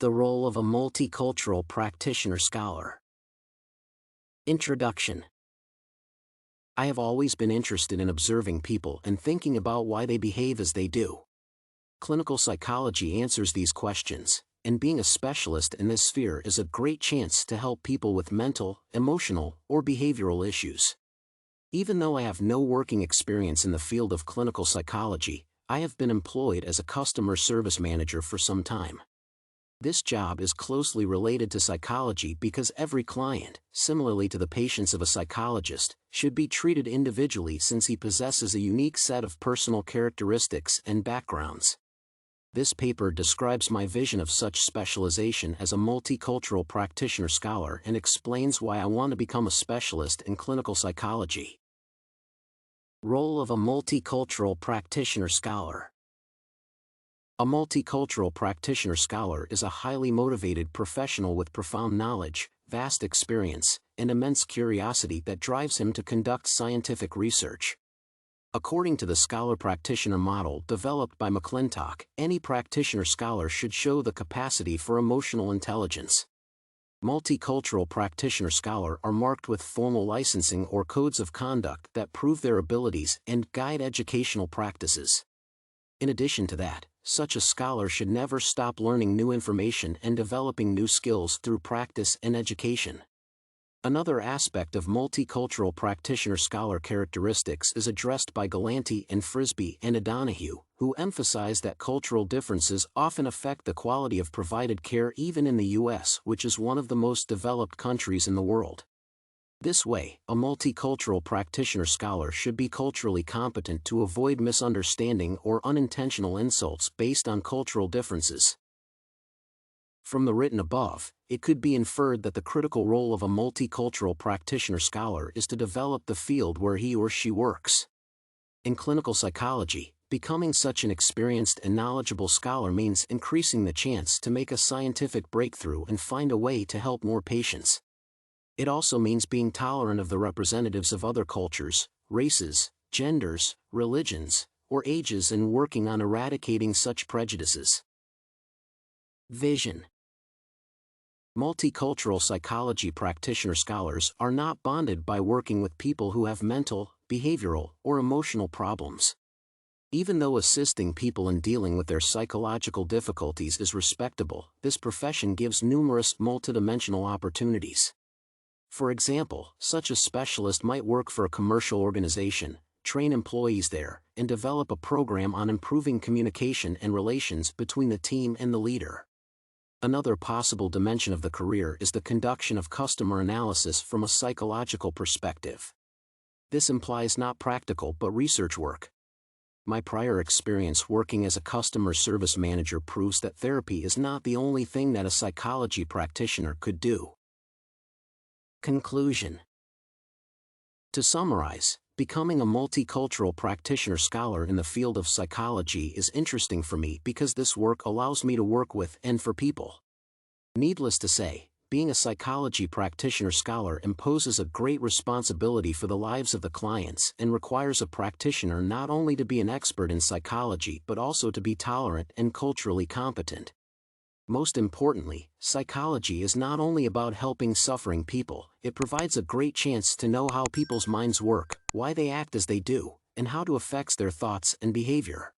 The role of a multicultural practitioner-scholar. Introduction. I have always been interested in observing people and thinking about why they behave as they do. Clinical psychology answers these questions, and being a specialist in this sphere is a great chance to help people with mental, emotional, or behavioral issues. Even though I have no working experience in the field of clinical psychology, I have been employed as a customer service manager for some time. This job is closely related to psychology because every client, similarly to the patients of a psychologist, should be treated individually since he possesses a unique set of personal characteristics and backgrounds. This paper describes my vision of such specialization as a multicultural practitioner-scholar and explains why I want to become a specialist in clinical psychology. Role of a multicultural practitioner-scholar. A multicultural practitioner-scholar is a highly motivated professional with profound knowledge, vast experience, and immense curiosity that drives him to conduct scientific research. According to the scholar-practitioner model developed by McClintock, any practitioner-scholar should show the capacity for emotional intelligence. Multicultural practitioner-scholar are marked with formal licensing or codes of conduct that prove their abilities and guide educational practices. In addition to that, such a scholar should never stop learning new information and developing new skills through practice and education. Another aspect of multicultural practitioner-scholar characteristics is addressed by Galanti and Frisby and O'Donoghue, who emphasize that cultural differences often affect the quality of provided care even in the U.S., which is one of the most developed countries in the world. This way, a multicultural practitioner-scholar should be culturally competent to avoid misunderstanding or unintentional insults based on cultural differences. From the written above, it could be inferred that the critical role of a multicultural practitioner-scholar is to develop the field where he or she works. In clinical psychology, becoming such an experienced and knowledgeable scholar means increasing the chance to make a scientific breakthrough and find a way to help more patients. It also means being tolerant of the representatives of other cultures, races, genders, religions, or ages and working on eradicating such prejudices. Vision. Multicultural psychology practitioner-scholars are not bonded by working with people who have mental, behavioral, or emotional problems. Even though assisting people in dealing with their psychological difficulties is respectable, this profession gives numerous multidimensional opportunities. For example, such a specialist might work for a commercial organization, train employees there, and develop a program on improving communication and relations between the team and the leader. Another possible dimension of the career is the conduction of customer analysis from a psychological perspective. This implies not practical but research work. My prior experience working as a customer service manager proves that therapy is not the only thing that a psychology practitioner could do. Conclusion. To summarize, becoming a multicultural practitioner-scholar in the field of psychology is interesting for me because this work allows me to work with and for people. Needless to say, being a psychology practitioner-scholar imposes a great responsibility for the lives of the clients and requires a practitioner not only to be an expert in psychology but also to be tolerant and culturally competent. Most importantly, psychology is not only about helping suffering people, it provides a great chance to know how people's minds work, why they act as they do, and how it affects their thoughts and behavior.